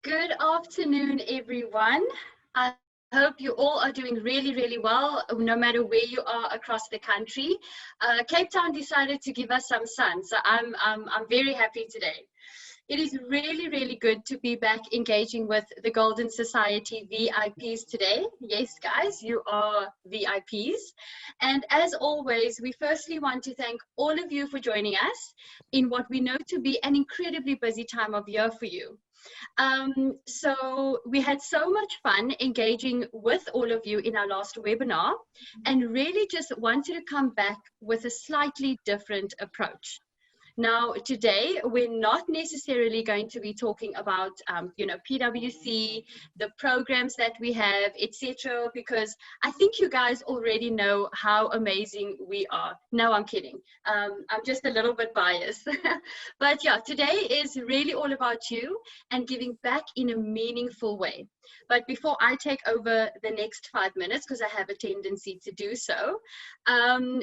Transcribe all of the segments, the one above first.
Good afternoon, everyone. I hope you all are doing really, really well, no matter where you are across the country. Cape Town decided to give us some sun, so I'm very happy today. It is really, really good to be back engaging with the Golden Society VIPs today. Yes, guys, you are VIPs. And as always, we firstly want to thank all of you for joining us in what we know to be an incredibly busy time of year for you. So we had so much fun engaging with all of you in our last webinar and really just wanted to come back with a slightly different approach. Now, today, we're not necessarily going to be talking about, PWC, the programs that we have, etc., because I think you guys already know how amazing we are. No, I'm kidding. I'm just a little bit biased. But yeah, today is really all about you and giving back in a meaningful way. But before I take over the next 5 minutes, because I have a tendency to do so,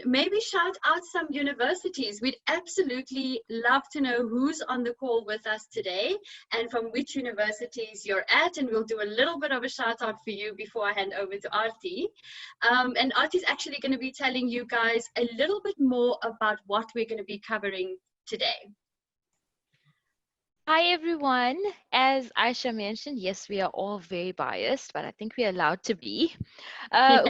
maybe shout out some universities. We'd absolutely love to know who's on the call with us today and from which universities you're at, and we'll do a little bit of a shout out for you before I hand over to Arti. And Arti is actually going to be telling you guys a little bit more about what we're going to be covering today. Hi everyone. As Aisha mentioned, yes, we are all very biased, but I think we're allowed to be.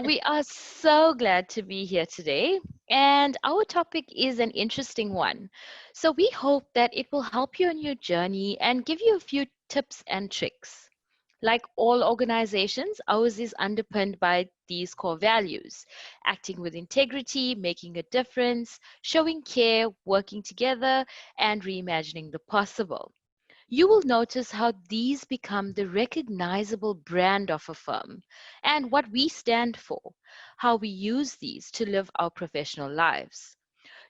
We are so glad to be here today, and our topic is an interesting one. So we hope that it will help you on your journey and give you a few tips and tricks. Like all organizations, ours is underpinned by these core values: acting with integrity, making a difference, showing care, working together, and reimagining the possible. You will notice how these become the recognizable brand of a firm and what we stand for, how we use these to live our professional lives.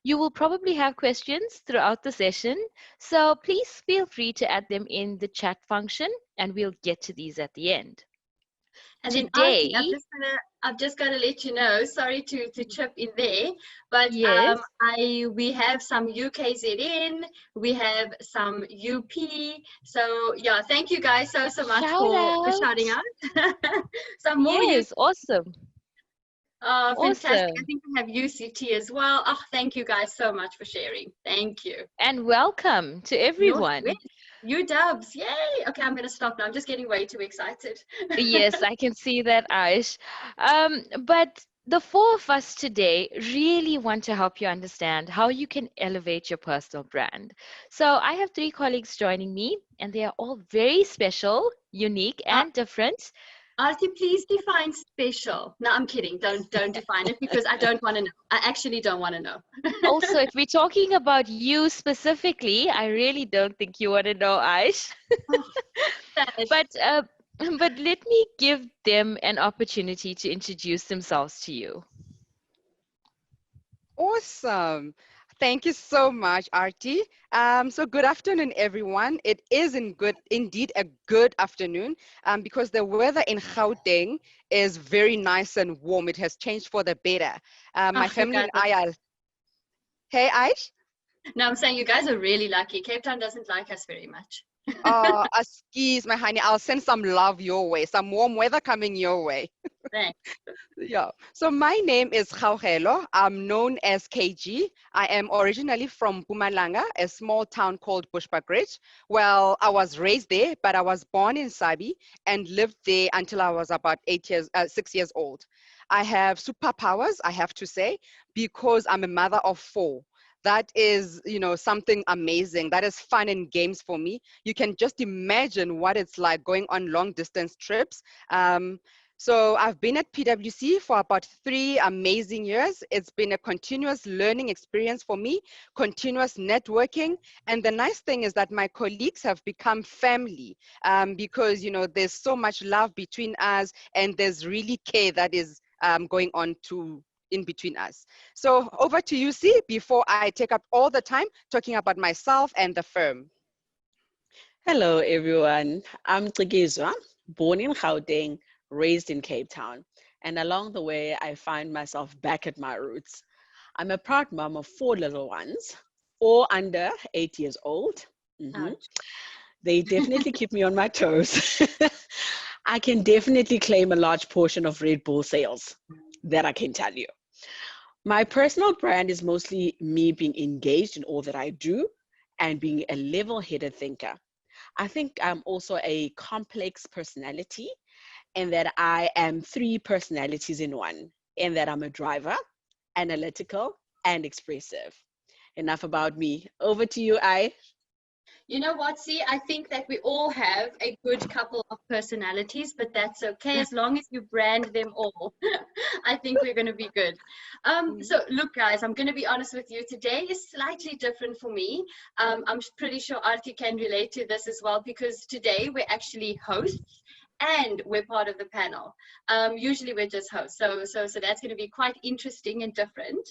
You will probably have questions throughout the session, so please feel free to add them in the chat function and we'll get to these at the end. And then Arti, Today, I've just got to let you know, sorry to chip in there, but yes, we have some UKZN, we have some UP. So yeah, thank you guys so much shout for shouting out. out. Some more Yes, awesome. fantastic. I Awesome. think we have UCT as well. Oh, thank you guys so much for sharing. Thank you. And welcome to everyone. Northwest, UW, yay. Okay, I'm going to stop now. I'm just getting way too excited. Yes, I can see that, Aish. But the four of us today really want to help you understand how you can elevate your personal brand. So I have three colleagues joining me, and they are all very special, unique, and different. Arti, please define special. No, I'm kidding. Don't define it because I don't want to know. I actually don't want to know. Also, if we're talking about you specifically, I really don't think you want to know, Aish. Oh, sad. But but let me give them an opportunity to introduce themselves to you. Awesome. Thank you so much, Arti. So good afternoon, everyone. It is indeed a good afternoon because the weather in Gauteng is very nice and warm. It has changed for the better. My You family guys and are, I are, hey, Aish? no, I'm saying you guys are really lucky. Cape Town doesn't like us very much. Skis, my honey. I'll send some love your way, some warm weather coming your way. Thanks. Yeah. So my name is Gaugelo. I'm known as KG. I am originally from Mpumalanga, a small town called Bushbuckridge. Well, I was raised there, but I was born in Sabi and lived there until I was about 6 years old. I have superpowers, I have to say, because I'm a mother of four. That is, something amazing. That is fun and games for me. You can just imagine what it's like going on long distance trips. So I've been at PWC for about 3 amazing years. It's been a continuous learning experience for me, continuous networking. And the nice thing is that my colleagues have become family because, there's so much love between us and there's really care that is going on in between us. So over to you, C, before I take up all the time talking about myself and the firm. Hello, everyone. I'm Tigizwa, born in Gauteng, raised in Cape Town. And along the way, I find myself back at my roots. I'm a proud mom of 4 little ones, all under 8 years old. Ouch. They definitely keep me on my toes. I can definitely claim a large portion of Red Bull sales. That I can tell you. My personal brand is mostly me being engaged in all that I do and being a level-headed thinker. I think I'm also a complex personality in that I am three personalities in one, in that I'm a driver, analytical, and expressive. Enough about me. Over to you, I. You know what? See, I think that we all have a good couple of personalities, but that's okay as long as you brand them all. I think we're going to be good. So, look, guys, I'm going to be honest with you. Today is slightly different for me. I'm pretty sure Arti can relate to this as well because today we're actually hosts and we're part of the panel. Usually we're just hosts, so that's going to be quite interesting and different.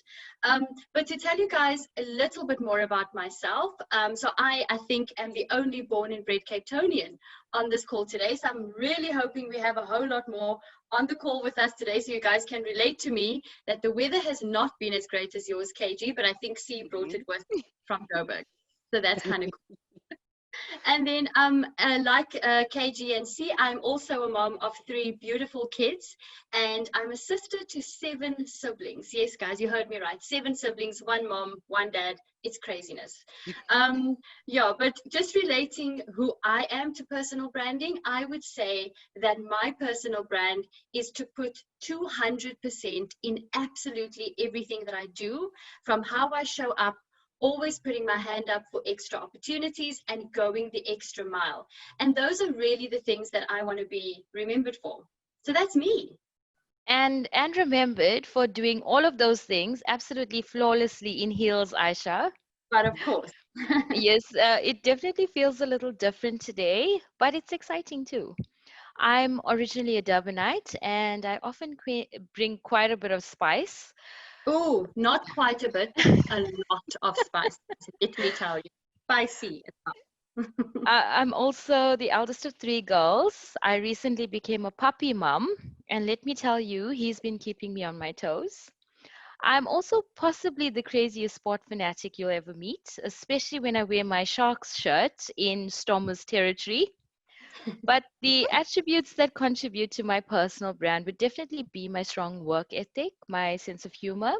But to tell you guys a little bit more about myself, so I think am the only born and bred Cape Townian on this call today. So I'm really hoping we have a whole lot more on the call with us today, so you guys can relate to me that the weather has not been as great as yours, KG, but I think C brought it with from Joburg, so that's kind of cool. And then like KG and C, I'm also a mom of 3 beautiful kids, and I'm a sister to 7 siblings. Yes, guys, you heard me right. 7 siblings, 1 mom, 1 dad. It's craziness. Yeah, but just relating who I am to personal branding, I would say that my personal brand is to put 200% in absolutely everything that I do, from how I show up, always putting my hand up for extra opportunities and going the extra mile. And those are really the things that I want to be remembered for. So that's me. And remembered for doing all of those things absolutely flawlessly in heels, Aisha. But of course. Yes, it definitely feels a little different today, but it's exciting too. I'm originally a Durbanite and I often bring quite a bit of spice. Oh, not quite a bit, a lot of spice. Let me tell you. Spicy. I'm also the eldest of 3 girls. I recently became a puppy mom, and let me tell you, he's been keeping me on my toes. I'm also possibly the craziest sport fanatic you'll ever meet, especially when I wear my Sharks shirt in Stormers territory. But the attributes that contribute to my personal brand would definitely be my strong work ethic, my sense of humor,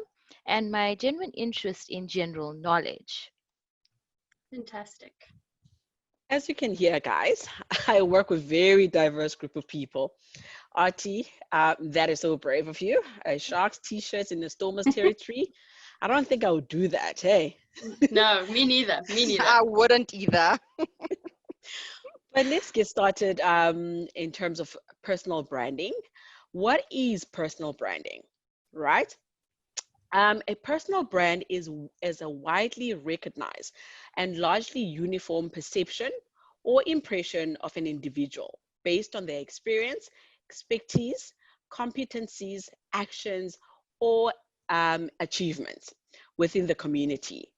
and my genuine interest in general knowledge. Fantastic. As you can hear, guys, I work with very diverse group of people. RT, that is so brave of you. Sharks t-shirts in the Stormers territory. I don't think I would do that, hey? No, me neither. Me neither. I wouldn't either. But let's get started in terms of personal branding. What is personal branding, right? A personal brand is a widely recognized and largely uniform perception or impression of an individual based on their experience, expertise, competencies, actions, or achievements within the community.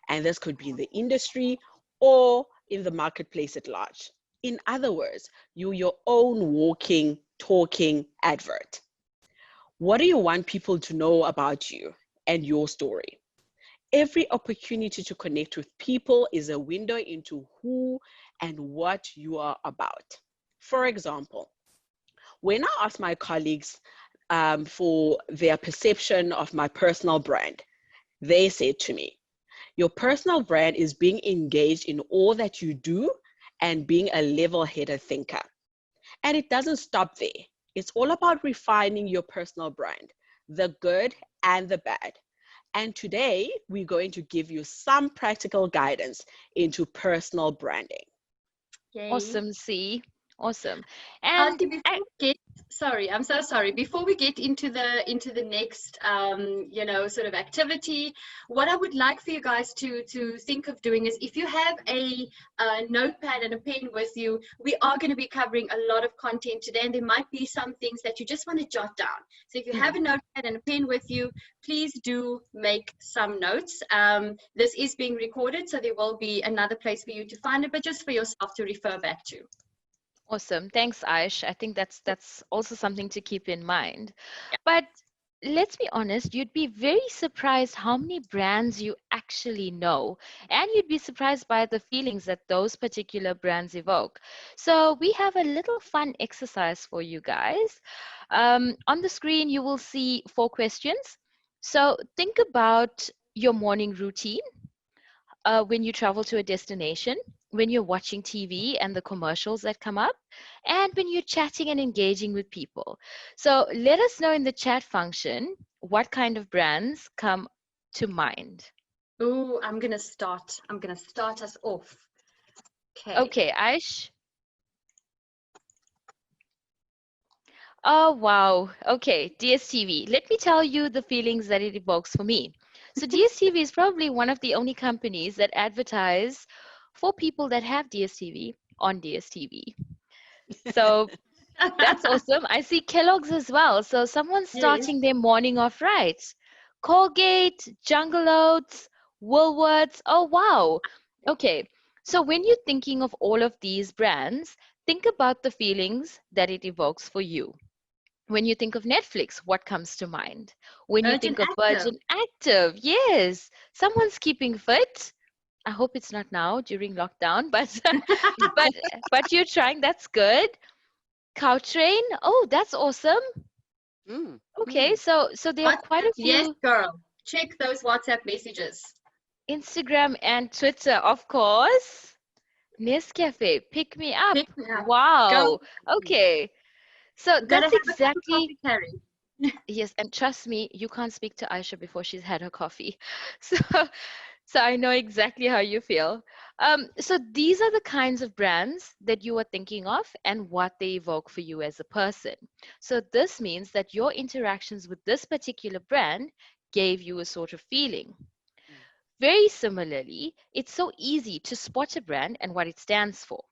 And this could be in the industry or in the marketplace at large. In other words, you're your own walking, talking advert. What do you want people to know about you and your story? Every opportunity to connect with people is a window into who and what you are about. For example, when I asked my colleagues for their perception of my personal brand, they said to me, your personal brand is being engaged in all that you do and being a level-headed thinker. And it doesn't stop there. It's all about refining your personal brand, the good and the bad. And today, we're going to give you some practical guidance into personal branding. Yay. Awesome, C. Awesome. And sorry, I'm so sorry. Before we get into the next sort of activity, what I would like for you guys to think of doing is, if you have a notepad and a pen with you, we are going to be covering a lot of content today, and there might be some things that you just want to jot down. So if you have a notepad and a pen with you, please do make some notes. This is being recorded, so there will be another place for you to find it, but just for yourself to refer back to. Awesome. Thanks, Aish. I think that's also something to keep in mind. Yeah. But let's be honest, you'd be very surprised how many brands you actually know. And you'd be surprised by the feelings that those particular brands evoke. So, we have a little fun exercise for you guys. On the screen, you will see 4 questions. So, think about your morning routine when you travel to a destination, when you're watching TV and the commercials that come up, and when you're chatting and engaging with people. So let us know in the chat function what kind of brands come to mind. Oh, I'm gonna start. I'm gonna start us off. Okay. Okay, Aish. Oh, wow. Okay, DSTV. Let me tell you the feelings that it evokes for me. So, DSTV is probably one of the only companies that advertise for people that have DSTV on DSTV. So, that's awesome. I see Kellogg's as well. So, someone's Yes. starting their morning off right. Colgate, Jungle Oats, Woolworths. Oh, wow. Okay. So, when you're thinking of all of these brands, think about the feelings that it evokes for you. When you think of Netflix, what comes to mind? When you Urgent think of Active. Virgin Active, yes, someone's keeping fit. I hope it's not now during lockdown, but but but you're trying. That's good. Cowtrain, oh, that's awesome. Mm. Okay, so there are quite WhatsApp, a yes, few. girl. Check those WhatsApp messages. Instagram and Twitter, of course. Nescafe, pick me up. Pick me up. Go. Wow. Okay, so Gotta that's have a cup of exactly. coffee, Carrie. Yes, and trust me, you can't speak to Aisha before she's had her coffee. So, so I know exactly how you feel. So these are the kinds of brands that you are thinking of and what they evoke for you as a person. So this means that your interactions with this particular brand gave you a sort of feeling. Very similarly, it's so easy to spot a brand and what it stands for.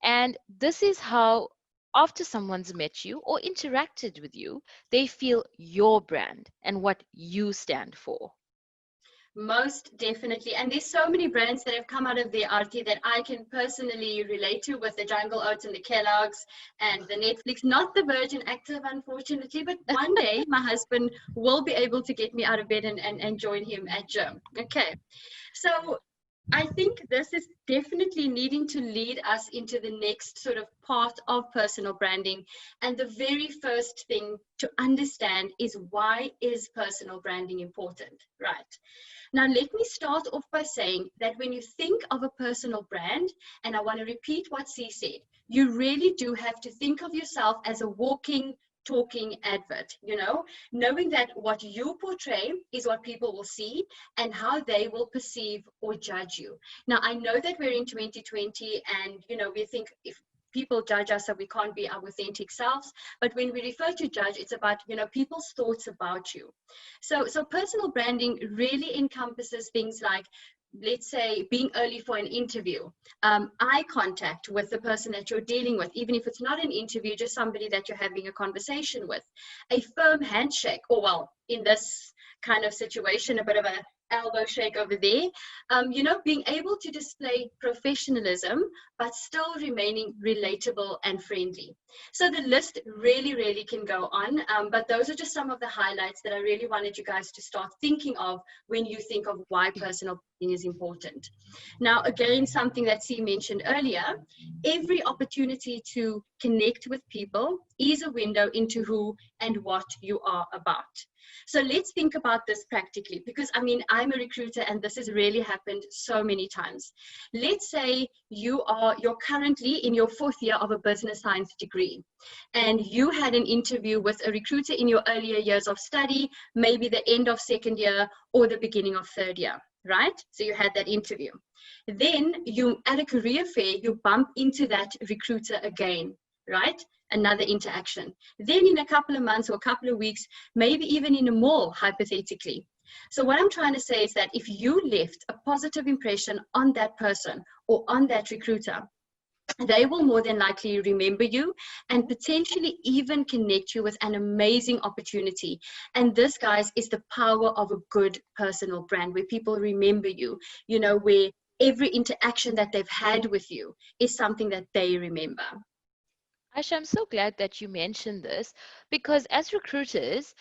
And this is how, after someone's met you or interacted with you, they feel your brand and what you stand for. Most definitely. And there's so many brands that have come out of the RT that I can personally relate to, with the Jungle Oats and the Kellogg's and the Netflix. Not the Virgin Active, unfortunately, but one day my husband will be able to get me out of bed and join him at gym. Okay. So I think this is definitely needing to lead us into the next sort of part of personal branding. And the very first thing to understand is, why is personal branding important, right? Now, let me start off by saying that when you think of a personal brand, and I want to repeat what C said, you really do have to think of yourself as a walking, talking advert, knowing that what you portray is what people will see and how they will perceive or judge you. Now, I know that we're in 2020 and, we think if people judge us, so we can't be our authentic selves. But when we refer to judge, it's about, people's thoughts about you. So personal branding really encompasses things like, let's say, being early for an interview, eye contact with the person that you're dealing with, even if it's not an interview, just somebody that you're having a conversation with, a firm handshake, or, well, in this kind of situation, a bit of a elbow shake over there, being able to display professionalism, but still remaining relatable and friendly. So the list really, really can go on, but those are just some of the highlights that I really wanted you guys to start thinking of when you think of why personal branding is important. Now, again, something that C mentioned earlier, every opportunity to connect with people is a window into who and what you are about. So let's think about this practically, because I'm a recruiter and this has really happened so many times. Let's say you're currently in your 4th year of a business science degree, and you had an interview with a recruiter in your earlier years of study, maybe the end of 2nd year or the beginning of 3rd year, right? So you had that interview. Then you, at a career fair, you bump into that recruiter again, right? Another interaction. Then in a couple of months or a couple of weeks, maybe even in a mall, hypothetically. So what I'm trying to say is that if you left a positive impression on that person or on that recruiter, they will more than likely remember you and potentially even connect you with an amazing opportunity. And this, guys, is the power of a good personal brand, where people remember you, where every interaction that they've had with you is something that they remember. Aisha, I'm so glad that you mentioned this, because as recruiters,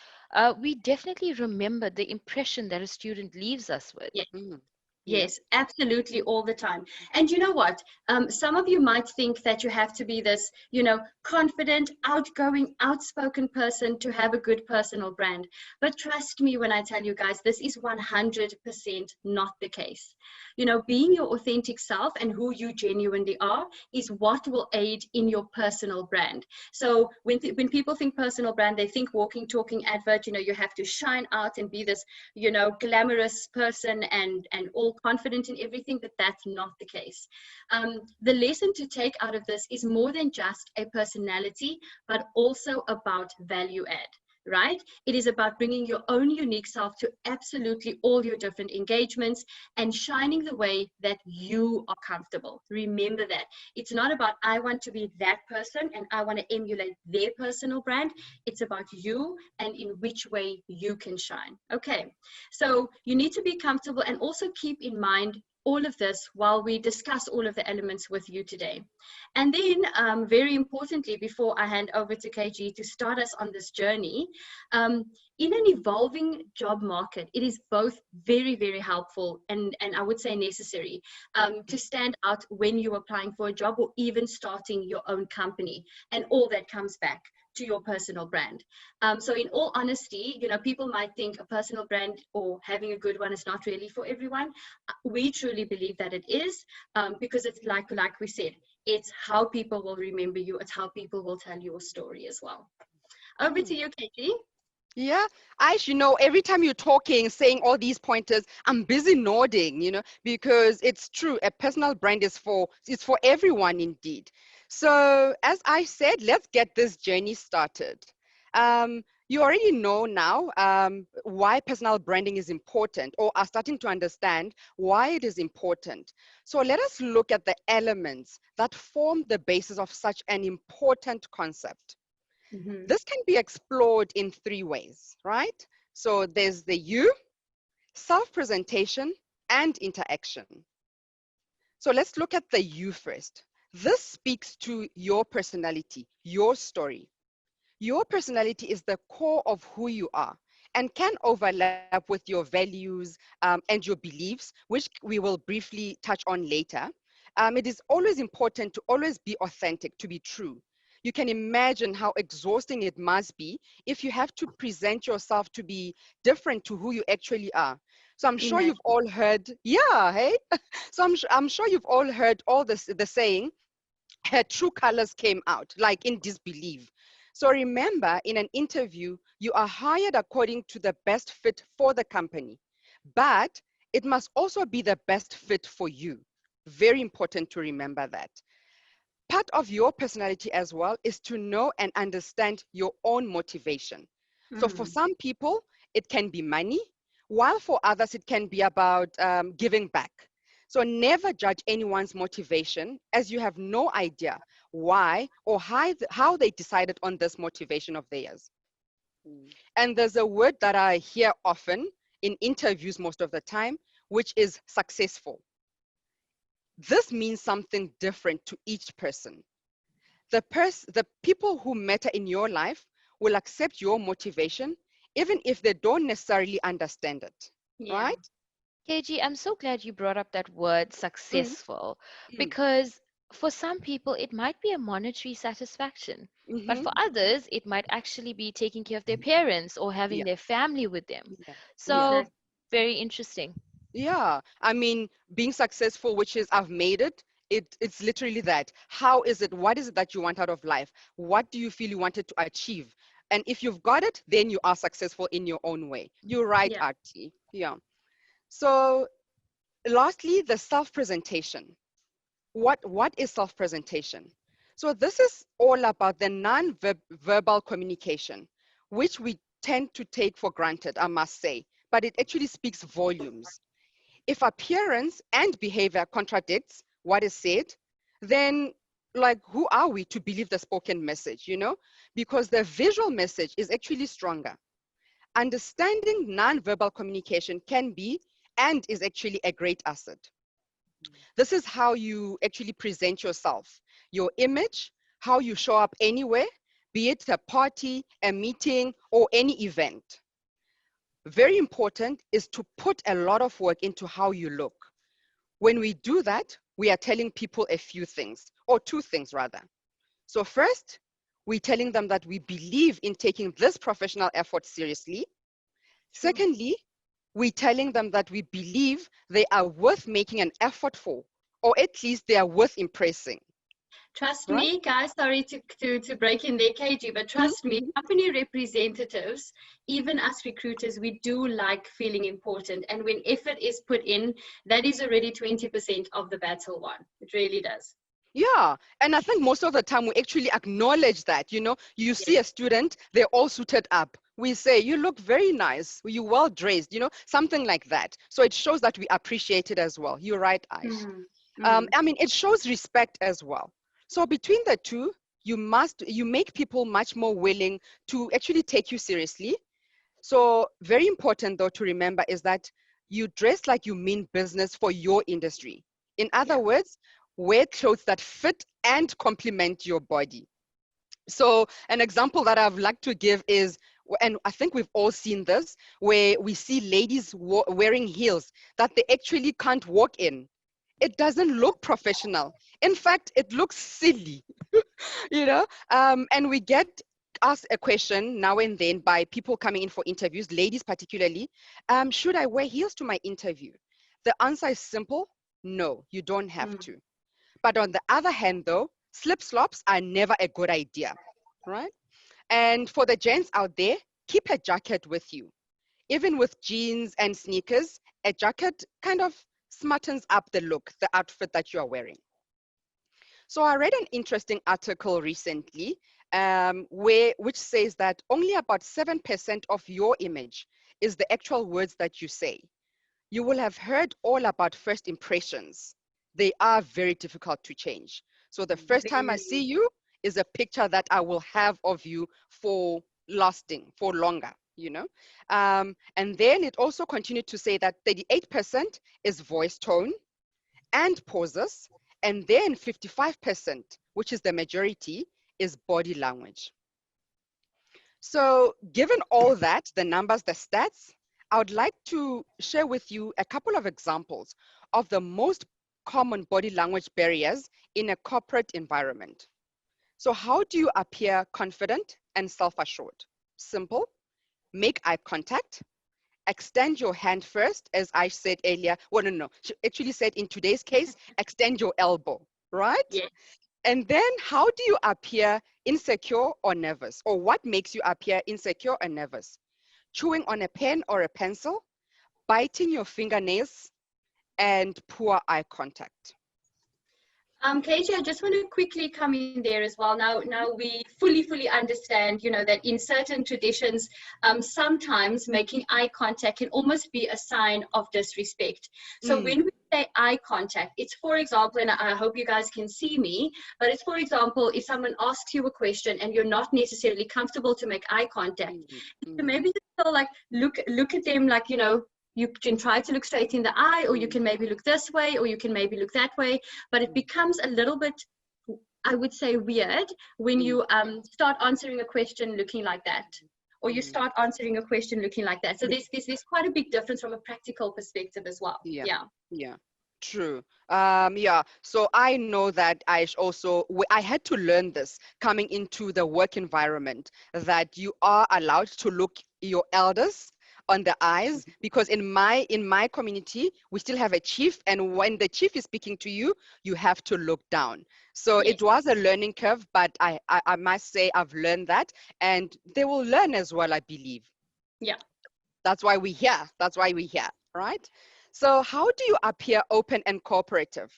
we definitely remember the impression that a student leaves us with. Yeah. Mm. Yeah. Yes, absolutely, all the time. And you know what? Some of you might think that you have to be this, confident, outgoing, outspoken person to have a good personal brand. But trust me when I tell you guys, this is 100% not the case. Being your authentic self and who you genuinely are is what will aid in your personal brand. So when people think personal brand, they think walking, talking advert, you have to shine out and be this, glamorous person and all confident in everything, but that's not the case. The lesson to take out of this is more than just a personality, but also about value add. Right? It is about bringing your own unique self to absolutely all your different engagements and shining the way that you are comfortable. Remember that. It's not about I want to be that person and I want to emulate their personal brand. It's about you and in which way you can shine. Okay, so you need to be comfortable and also keep in mind all of this while we discuss all of the elements with you today. And then, very importantly, before I hand over to KG to start us on this journey, in an evolving job market, it is both very, very helpful and I would say necessary to stand out when you're applying for a job or even starting your own company, and all that comes back to your personal brand. So in all honesty, people might think a personal brand or having a good one is not really for everyone. We truly believe that it is, because it's like we said, it's how people will remember you. It's how people will tell your story as well. Over to you, KG. Yeah, Aish, every time you're talking, saying all these pointers, I'm busy nodding, because it's true. A personal brand is for everyone indeed. So as I said, let's get this journey started. You already know now why personal branding is important, or are starting to understand why it is important. So let us look at the elements that form the basis of such an important concept. Mm-hmm. This can be explored in three ways, right? So there's the you, self-presentation, and interaction. So let's look at the you first. This speaks to your personality, your story. Your personality is the core of who you are and can overlap with your values and your beliefs, which we will briefly touch on later. It is always important to always be authentic, to be true. You can imagine how exhausting it must be if you have to present yourself to be different to who you actually are. So I'm sure you've all heard, yeah, hey? So I'm sure you've all heard all this, the saying, her true colors came out, like in disbelief. So remember, in an interview, you are hired according to the best fit for the company, but it must also be the best fit for you. Very important to remember that. Part of your personality as well is to know and understand your own motivation. So for some people, it can be money, while for others, it can be about giving back. So never judge anyone's motivation, as you have no idea why or how they decided on this motivation of theirs. And there's a word that I hear often in interviews most of the time, which is successful. This means something different to each person. The people who matter in your life will accept your motivation, even if they don't necessarily understand it, right? KG, I'm so glad you brought up that word Mm, successful, mm, because for some people it might be a monetary satisfaction, but mhm. for others it might actually be taking care of their parents or having Yeah, their family with them. yeah, yeah. So Exactly. very interesting. Yeah, I mean, being successful, which is I've made it, it's literally that. How is it? What is it that you want out of life? What do you feel you wanted to achieve? And if you've got it, then you are successful in your own way. You're right, Yeah. Artie. Yeah. So lastly, the self-presentation. What is self-presentation? So this is all about the non-verbal communication, which we tend to take for granted, I must say, but it actually speaks volumes. If appearance and behavior contradicts what is said, then like who are we to believe the spoken message? Because the visual message is actually stronger. Understanding non-verbal communication can be and is actually a great asset. This is how you actually present yourself, your image, how you show up anywhere, be it a party, a meeting, or any event. very important, is to put a lot of work into how you look. When we do that, we are telling people a few things, or two things rather. So first, we're telling them that we believe in taking this professional effort seriously. Secondly, we're telling them that we believe they are worth making an effort for, or at least they are worth impressing. Trust Right? me, guys, sorry to break in there, KG, but trust me, company representatives, even us recruiters, we do like feeling important. And when effort is put in, that is already 20% of the battle won. It really does. Yeah, and I think most of the time we actually acknowledge that, you see a student, they're all suited up. We say, you look very nice, you well dressed, something like that. So it shows that we appreciate it as well. You're right, Aish. I mean, it shows respect as well. So between the two, you make people much more willing to actually take you seriously. So very important though to remember is that you dress like you mean business for your industry. In other words, wear clothes that fit and complement your body. So an example that I've like to give is, and I think we've all seen this, where we see ladies wearing heels that they actually can't walk in. It doesn't look professional. In fact, it looks silly, and we get asked a question now and then by people coming in for interviews, ladies particularly, should I wear heels to my interview? The answer is simple, no, you don't have to. But on the other hand though, slip-slops are never a good idea, right? And for the gents out there, keep a jacket with you. Even with jeans and sneakers, a jacket kind of smartens up the look, the outfit that you are wearing. So I read an interesting article recently which says that only about 7% of your image is the actual words that you say. You will have heard all about first impressions. They are very difficult to change. So the first time I see you is a picture that I will have of you for lasting, for longer, And then it also continued to say that 38% is voice tone and pauses, and then 55%, which is the majority, is body language. So given all that, the numbers, the stats, I would like to share with you a couple of examples of the most common body language barriers in a corporate environment. So how do you appear confident and self-assured? Simple, make eye contact, extend your hand first, as I said earlier. Well, no, she actually said in today's case, extend your elbow, right? Yeah. And then how do you appear insecure or nervous? Or what makes you appear insecure or nervous? Chewing on a pen or a pencil, biting your fingernails, and poor eye contact. KJ, I just want to quickly come in there as well. Now we fully understand, that in certain traditions, sometimes making eye contact can almost be a sign of disrespect. So when we say eye contact, it's, for example, and I hope you guys can see me, but it's, for example, if someone asks you a question and you're not necessarily comfortable to make eye contact, so maybe just feel like look at them like, you can try to look straight in the eye, or you can maybe look this way, or you can maybe look that way. But it becomes a little bit, I would say, weird when you start answering a question looking like that, or you start answering a question looking like that. So there's quite a big difference from a practical perspective as well. Yeah. True. So I know that I had to learn this coming into the work environment, that you are allowed to look your elders on the eyes, because in my community we still have a chief, and when the chief is speaking to you, you have to look down. So it was a learning curve, but I must say I've learned that, and they will learn as well, I believe. Yeah. That's why we're here, right? So how do you appear open and cooperative?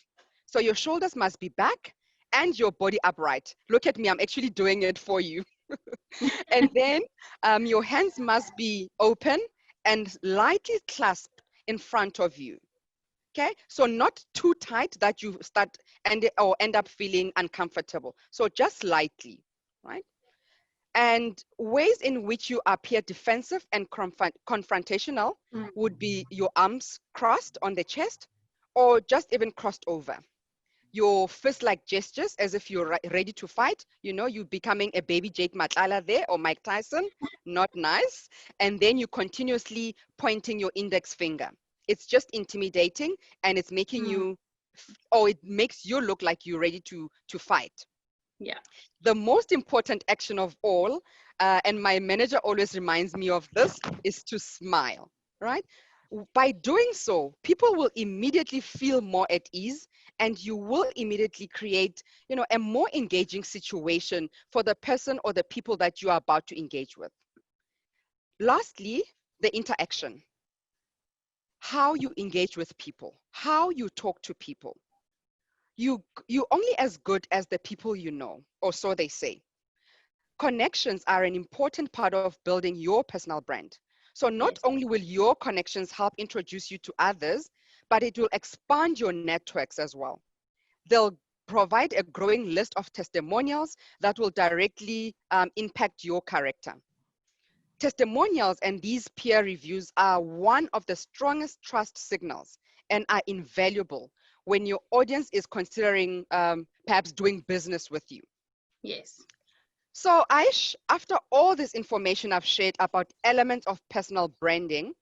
So your shoulders must be back and your body upright. Look at me, I'm actually doing it for you. And then your hands must be open and lightly clasped in front of you. Okay, so not too tight that you end up feeling uncomfortable. So just lightly, right? And ways in which you appear defensive and confrontational would be your arms crossed on the chest, or just even crossed over. your fist-like gestures as if you're ready to fight. You know, you're becoming a baby Jake Matlala there or Mike Tyson. Not nice. And then you continuously pointing your index finger. It's just intimidating, and it's making you, or it makes you look like you're ready to fight. Yeah. The most important action of all, and my manager always reminds me of this, is to smile, right? By doing so, people will immediately feel more at ease, and you will immediately create, you know, a more engaging situation for the person or the people that you are about to engage with. Lastly, the interaction. How you engage with people, how you talk to people. You're only as good as the people you know, or so they say. Connections are an important part of building your personal brand. So not Yes. only will your connections help introduce you to others, but it will expand your networks as well. They'll provide a growing list of testimonials that will directly impact your character. Testimonials and these peer reviews are one of the strongest trust signals and are invaluable when your audience is considering perhaps doing business with you. Yes. So Aish, after all this information I've shared about elements of personal branding,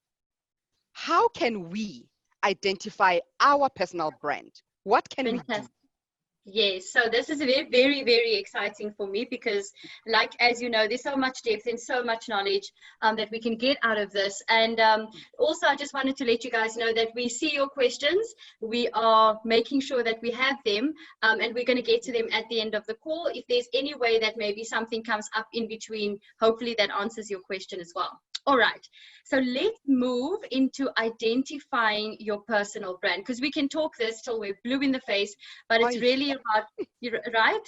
how can we identify our personal brand? What can we do? Fantastic. Yes, so this is very, very, very exciting for me because, like, as you know, there's so much depth and so much knowledge that we can get out of this. And also, I just wanted to let you guys know that we see your questions. We are making sure that we have them, and we're going to get to them at the end of the call. If there's any way that maybe something comes up in between, hopefully that answers your question as well. All right, so let's move into identifying your personal brand, because we can talk this till we're blue in the face, but it's really about, you're right,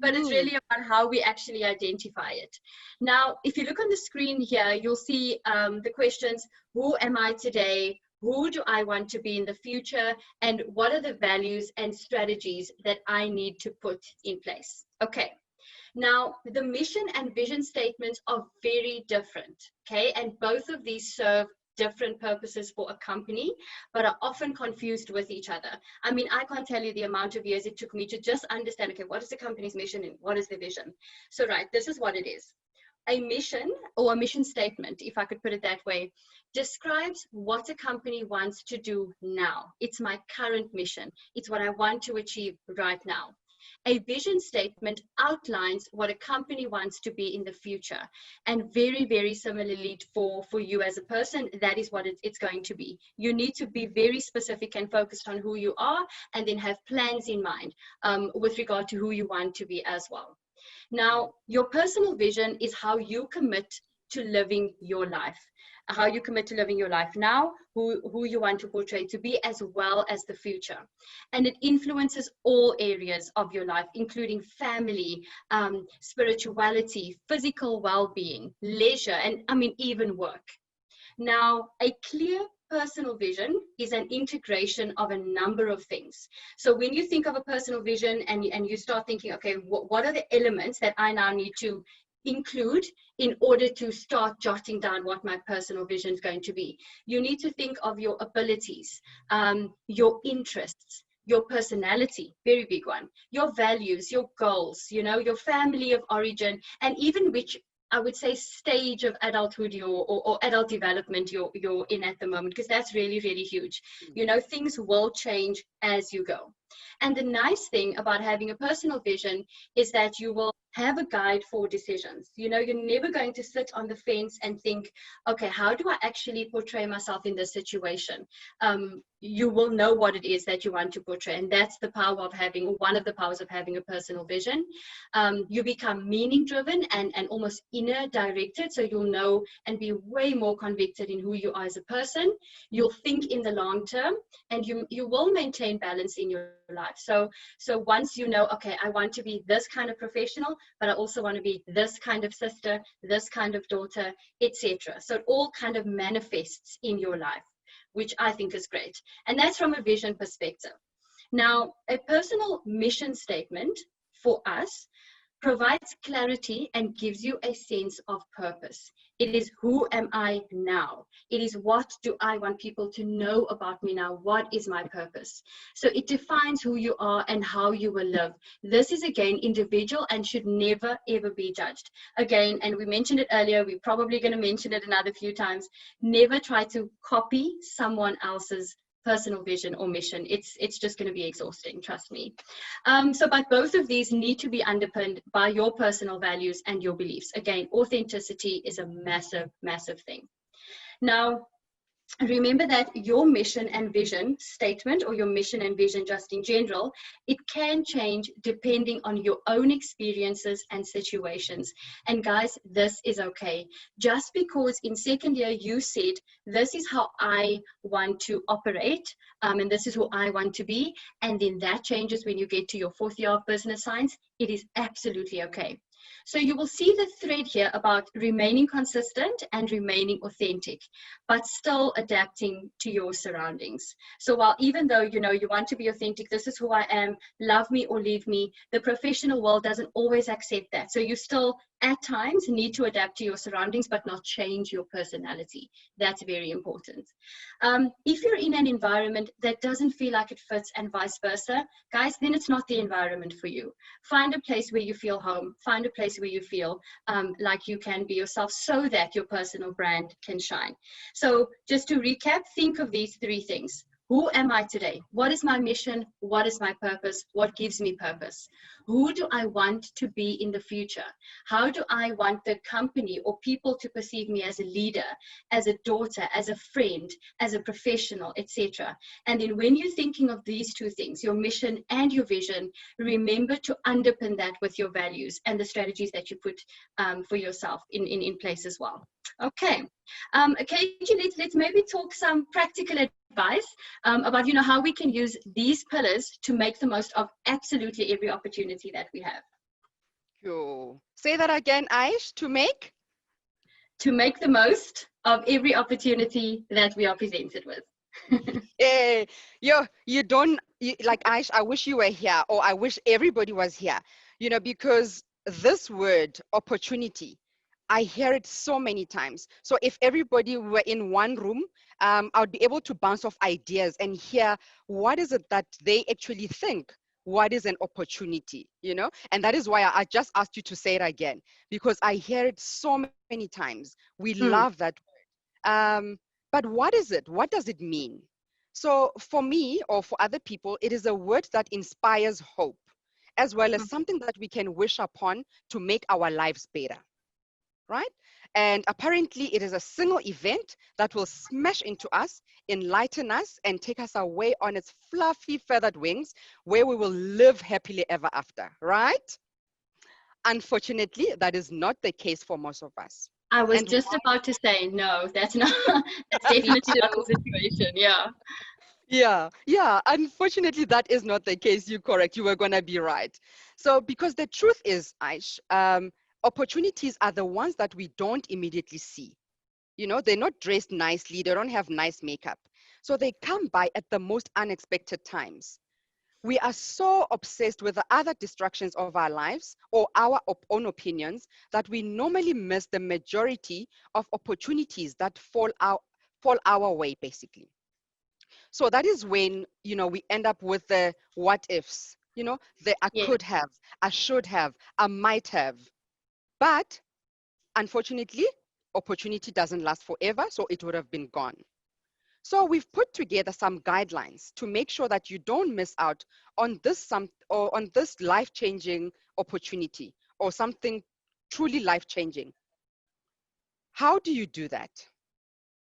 but it's really about how we actually identify it. Now, if you look on the screen here, you'll see the questions: who am I today? Who do I want to be in the future? And what are the values and strategies that I need to put in place? Okay. Now, the mission and vision statements are very different, okay? And both of these serve different purposes for a company, but are often confused with each other. I mean, I can't tell you the amount of years it took me to just understand, okay, what is the company's mission and what is the vision? So, right, this is what it is. A mission, or a mission statement, if I could put it that way, describes what a company wants to do now. It's my current mission. It's what I want to achieve right now. A vision statement outlines what a company wants to be in the future. And very, very similarly for you as a person, that is what it's going to be. You need to be very specific and focused on who you are, and then have plans in mind with regard to who you want to be as well. Now, your personal vision is how you commit to living your life. How you commit to living your life now, who you want to portray to be, as well as the future. And it influences all areas of your life, including family, spirituality, physical well-being, leisure, and I mean, even work. Now, a clear personal vision is an integration of a number of things. So when you think of a personal vision and you start thinking, okay, what are the elements that I now need to include in order to start jotting down what my personal vision is going to be? You need to think of your abilities, your interests, your personality, very big one, your values, your goals, you know, your family of origin, and even which, I would say, stage of adulthood or adult development you're in at the moment, because that's really, really huge. You know, things will change as you go. And the nice thing about having a personal vision is that you will have a guide for decisions. You know, you're never going to sit on the fence and think, okay, how do I actually portray myself in this situation? You will know what it is that you want to portray. And that's the power of having, or one of the powers of having, a personal vision. You become meaning driven and almost inner directed. So you'll know and be way more convicted in who you are as a person. You'll think in the long term, and you will maintain balance in your life. So once you know, okay, I want to be this kind of professional, but I also want to be this kind of sister, this kind of daughter, etc. So it all kind of manifests in your life, which I think is great. And that's from a vision perspective. Now, a personal mission statement for us provides clarity and gives you a sense of purpose. It is, who am I now? It is, what do I want people to know about me now? What is my purpose? So it defines who you are and how you will live. This is, again, individual and should never, ever be judged. Again, and we mentioned it earlier, we're probably going to mention it another few times, never try to copy someone else's personal vision or mission. It's just going to be exhausting, trust me. But both of these need to be underpinned by your personal values and your beliefs. Again, authenticity is a massive, massive thing. Now, remember that your mission and vision statement, or your mission and vision just in general, it can change depending on your own experiences and situations. And guys, this is okay. Just because in second year you said, this is how I want to operate, and this is who I want to be, and then that changes when you get to your fourth year of business science, it is absolutely okay. So you will see the thread here about remaining consistent and remaining authentic, but still adapting to your surroundings. So while even though, you want to be authentic, this is who I am, love me or leave me, the professional world doesn't always accept that. So you still at times need to adapt to your surroundings, but not change your personality. That's very important. If you're in an environment that doesn't feel like it fits and vice versa, guys, then it's not the environment for you. Find a place where you feel home. Find a place where you feel like you can be yourself, so that your personal brand can shine. So just to recap, think of these three things. Who am I today? What is my mission? What is my purpose? What gives me purpose? Who do I want to be in the future? How do I want the company or people to perceive me as a leader, as a daughter, as a friend, as a professional, etc.? And then when you're thinking of these two things, your mission and your vision, remember to underpin that with your values and the strategies that you put for yourself in place as well. Okay, let's maybe talk some practical advice about how we can use these pillars to make the most of absolutely every opportunity that we have. Cool. Say that again, Aish. To make the most of every opportunity that we are presented with. Like Aish, I wish you were here, or I wish everybody was here, because this word opportunity, I hear it so many times. So if everybody were in one room, I would be able to bounce off ideas and hear what is it that they actually think. What is an opportunity, And that is why I just asked you to say it again, because I hear it so many times. We love that word. But what is it? What does it mean? So for me, or for other people, it is a word that inspires hope, as well as something that we can wish upon to make our lives better. Right? And apparently it is a single event that will smash into us, enlighten us, and take us away on its fluffy feathered wings, where we will live happily ever after, right? Unfortunately, that is not the case for most of us. I was just about to say, no, that's not, that's definitely not the situation, yeah. Yeah, unfortunately, that is not the case. You're correct. You were going to be right. So, because the truth is, Aish, opportunities are the ones that we don't immediately see. They're not dressed nicely. They don't have nice makeup. So they come by at the most unexpected times. We are so obsessed with the other distractions of our lives or our own opinions that we normally miss the majority of opportunities that fall our way, basically. So that is when, we end up with the what ifs, the I could have, I should have, I might have. But unfortunately, opportunity doesn't last forever, so it would have been gone. So we've put together some guidelines to make sure that you don't miss out on this life-changing opportunity, or something truly life-changing. How do you do that?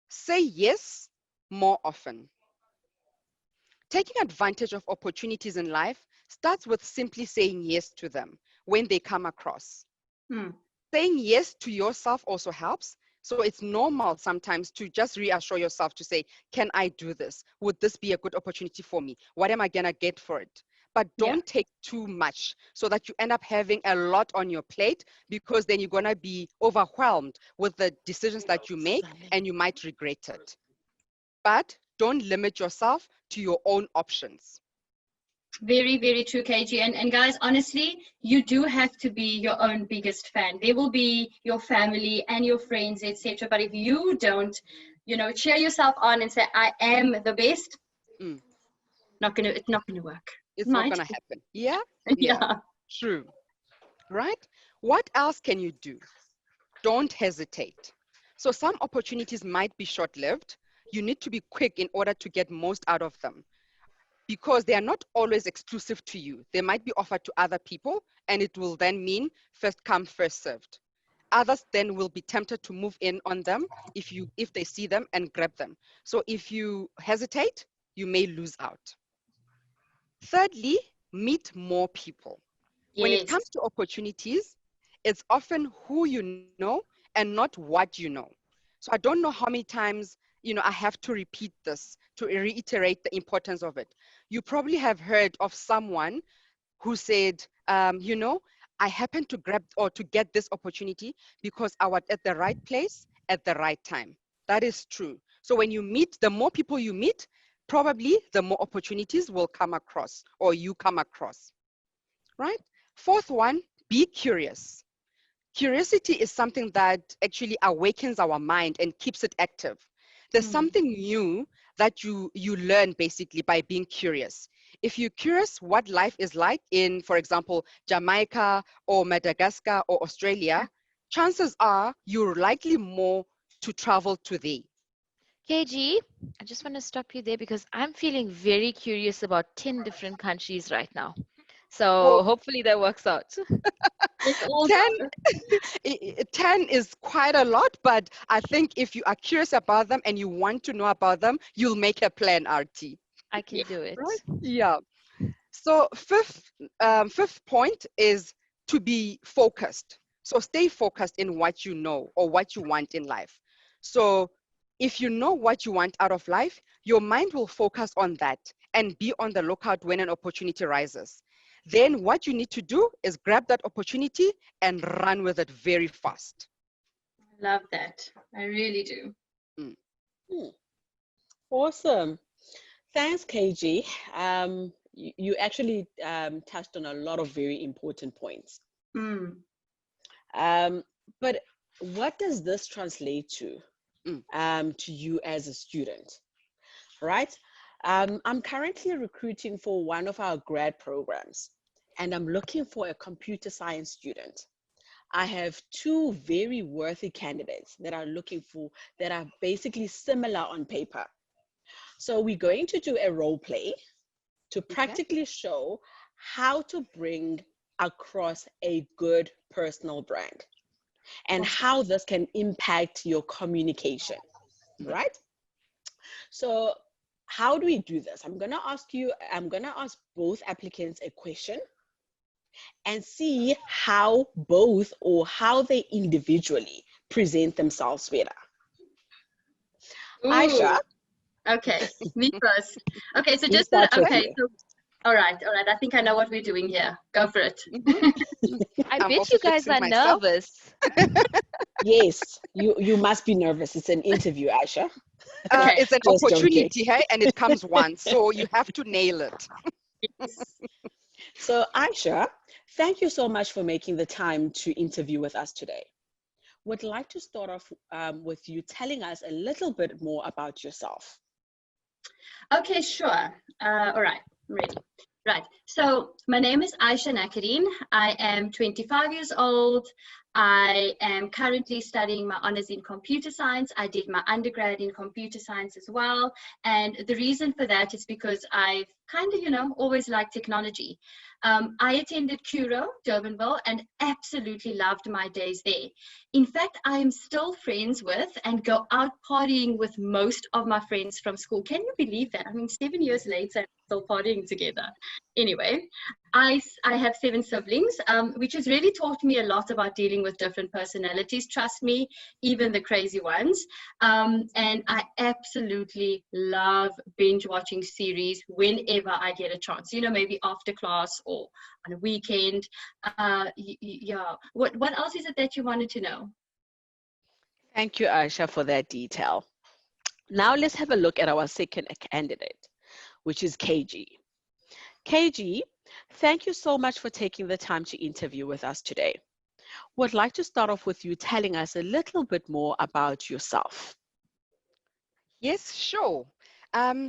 Say yes more often. Taking advantage of opportunities in life starts with simply saying yes to them when they come across. Saying yes to yourself also helps. So it's normal sometimes to just reassure yourself to say, can I do this? Would this be a good opportunity for me? What am I going to get for it? But don't take too much, so that you end up having a lot on your plate, because then you're going to be overwhelmed with the decisions that you make, and you might regret it. But don't limit yourself to your own options. Very, very true, KG. And guys, honestly, you do have to be your own biggest fan. There will be your family and your friends, etc. But if you don't, cheer yourself on and say, I am the best, Mm. it's not gonna work. It's not Might. going to happen. Yeah? Yeah. True. Right? What else can you do? Don't hesitate. So some opportunities might be short-lived. You need to be quick in order to get most out of them, because they are not always exclusive to you. They might be offered to other people, and it will then mean first come, first served. Others then will be tempted to move in on them if they see them and grab them. So if you hesitate, you may lose out. Thirdly, meet more people. When it Yes. comes to opportunities, it's often who you know and not what you know. So I don't know how many times, I have to repeat this to reiterate the importance of it. You probably have heard of someone who said, I happened to grab or to get this opportunity because I was at the right place at the right time. That is true. So when you meet, the more people you meet, probably the more opportunities will come across or you come across, right? Fourth one, be curious. Curiosity is something that actually awakens our mind and keeps it active. There's something new that you learn basically by being curious. If you're curious what life is like in, for example, Jamaica or Madagascar or Australia, chances are you're likely more to travel to there. KG, I just want to stop you there because I'm feeling very curious about 10 different countries right now. Oh, So hopefully that works out. It's all 10, good. 10 is quite a lot, but I think if you are curious about them and you want to know about them, you'll make a plan, RT. I can do it. Right? Yeah. So fifth point is to be focused. So stay focused in what you know or what you want in life. So if you know what you want out of life, your mind will focus on that and be on the lookout when an opportunity rises. Then what you need to do is grab that opportunity and run with it very fast. Love that. I really do. Mm. Hmm. Awesome. Thanks, KG. You actually touched on a lot of very important points. Mm. But what does this translate to you as a student, right? I'm currently recruiting for one of our grad programs, and I'm looking for a computer science student. I have two very worthy candidates that are looking for that are basically similar on paper. So we're going to do a role play to practically show how to bring across a good personal brand and how this can impact your communication, right? So how do we do this? I'm going to ask both applicants a question and see how both or how they individually present themselves better. Ooh. Aisha. Okay, me first. Okay, so We just start with okay. you. So, all right. I think I know what we're doing here. Go for it. I I'm bet also you guys fixing are myself. nervous. Yes, you must be nervous. It's an interview, Aisha. Okay. It's an Just joking. opportunity, hey, and it comes once, so you have to nail it. Yes. So Aisha, thank you so much for making the time to interview with us today. Would like to start off with you telling us a little bit more about yourself. Okay, sure. All right, I'm ready. Right. So my name is Aisha Nakadeen. I am 25 years old. I am currently studying my honors in computer science. I did my undergrad in computer science as well. And the reason for that is because I've kind of, always liked technology. I attended Curo, Durbanville, and absolutely loved my days there. In fact, I am still friends with and go out partying with most of my friends from school. Can you believe that? I mean, 7 years later, still partying together. Anyway, I have 7 siblings, which has really taught me a lot about dealing with different personalities. Trust me, even the crazy ones. And I absolutely love binge watching series whenever I get a chance. Maybe after class or on a weekend. Yeah. What else is it that you wanted to know? Thank you, Aisha, for that detail. Now let's have a look at our second candidate, which is KG. KG, thank you so much for taking the time to interview with us today. Would like to start off with you telling us a little bit more about yourself. Yes, sure.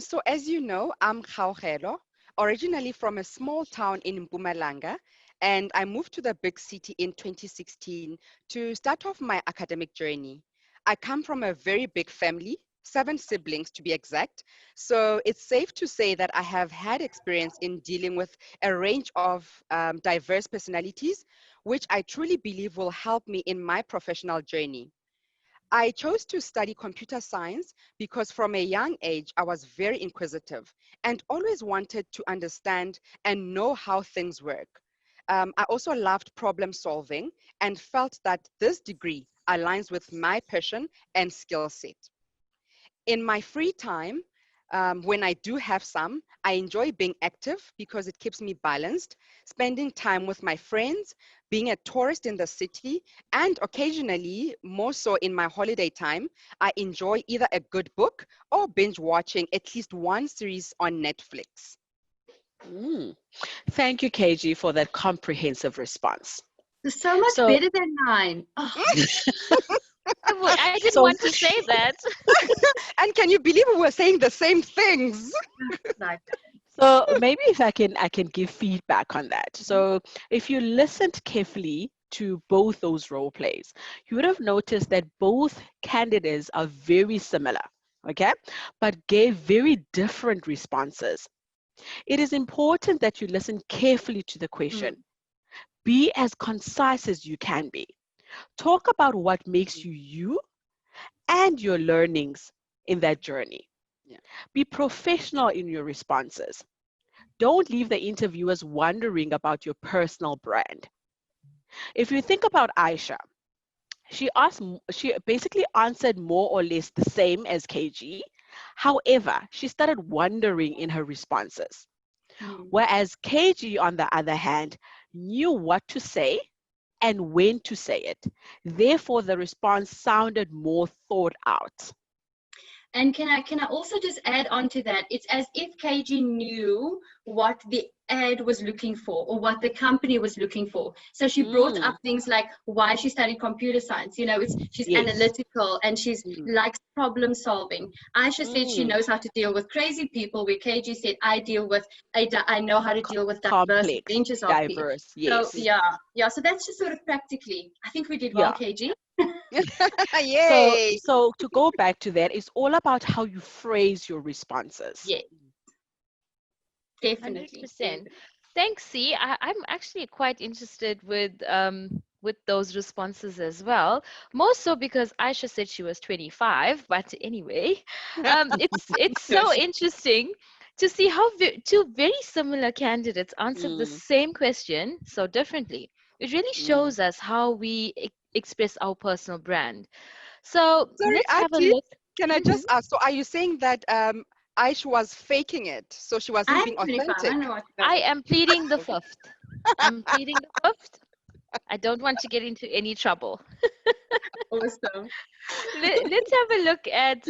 So as you know, I'm Kgaugelo, originally from a small town in Mpumalanga, and I moved to the big city in 2016 to start off my academic journey. I come from a very big family, 7 siblings to be exact, so it's safe to say that I have had experience in dealing with a range of diverse personalities, which I truly believe will help me in my professional journey. I chose to study computer science because from a young age, I was very inquisitive and always wanted to understand and know how things work. I also loved problem solving and felt that this degree aligns with my passion and skill set. In my free time, when I do have some, I enjoy being active because it keeps me balanced, spending time with my friends, being a tourist in the city, and occasionally, more so in my holiday time, I enjoy either a good book or binge watching at least one series on Netflix. Mm. Thank you, KG, for that comprehensive response. So much So, better than mine. Oh, I didn't so want to say that. And can you believe we were saying the same things? like So maybe if I can give feedback on that. So if you listened carefully to both those role plays, you would have noticed that both candidates are very similar, okay, but gave very different responses. It is important that you listen carefully to the question. mm, Be as concise as you can be. Talk about what makes you you and your learnings in that journey. Yeah. Be professional in your responses. Don't leave the interviewers wondering about your personal brand. If you think about Aisha, she basically answered more or less the same as KG. However, she started wondering in her responses. mm. Whereas KG, on the other hand, knew what to say and when to say it. Therefore, the response sounded more thought out. And can I also just add on to that? It's as if KG knew what the ad was looking for or what the company was looking for. So she brought up Mm, things like why she studied computer science. She's yes. analytical and she's Mm. likes problem solving. Aisha said she Mm, knows how to deal with crazy people, where KG said I know how to deal with diverse complex, ranges of people. diverse. So Yes. yeah. So that's just sort of practically. I think we did well, Yeah. KG. So, Yay! so to go back to that, it's all about how you phrase your responses. Yeah, definitely. 100%. Thanks, C. I'm actually quite interested with those responses as well. More so because Aisha said she was 25, but anyway, it's so Shush. interesting to see how two very similar candidates answered the Mm, same question so differently. It really mm. shows us how we express our personal brand. So Sorry, let's have a Auntie, look. can I Mhm. just ask? So, are you saying that Aish was faking it? So she wasn't I'm being 25. I authentic? know what you're I going. am pleading the fifth. I'm pleading the fifth. I don't want to get into any trouble. Awesome. Let's have a look at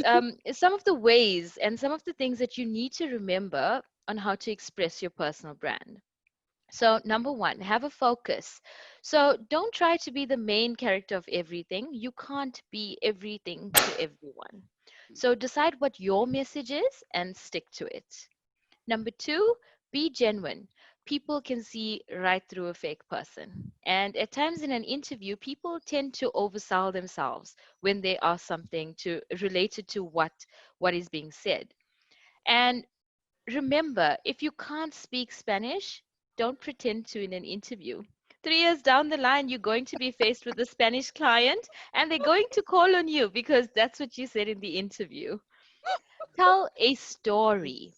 some of the ways and some of the things that you need to remember on how to express your personal brand. So, number one, have a focus. So, don't try to be the main character of everything. You can't be everything to everyone. So, decide what your message is and stick to it. Number two, be genuine. People can see right through a fake person. And at times in an interview, people tend to oversell themselves when they ask something related to what is being said. And remember, if you can't speak Spanish, don't pretend to in an interview. 3 years down the line, you're going to be faced with a Spanish client and they're going to call on you because that's what you said in the interview. Tell a story.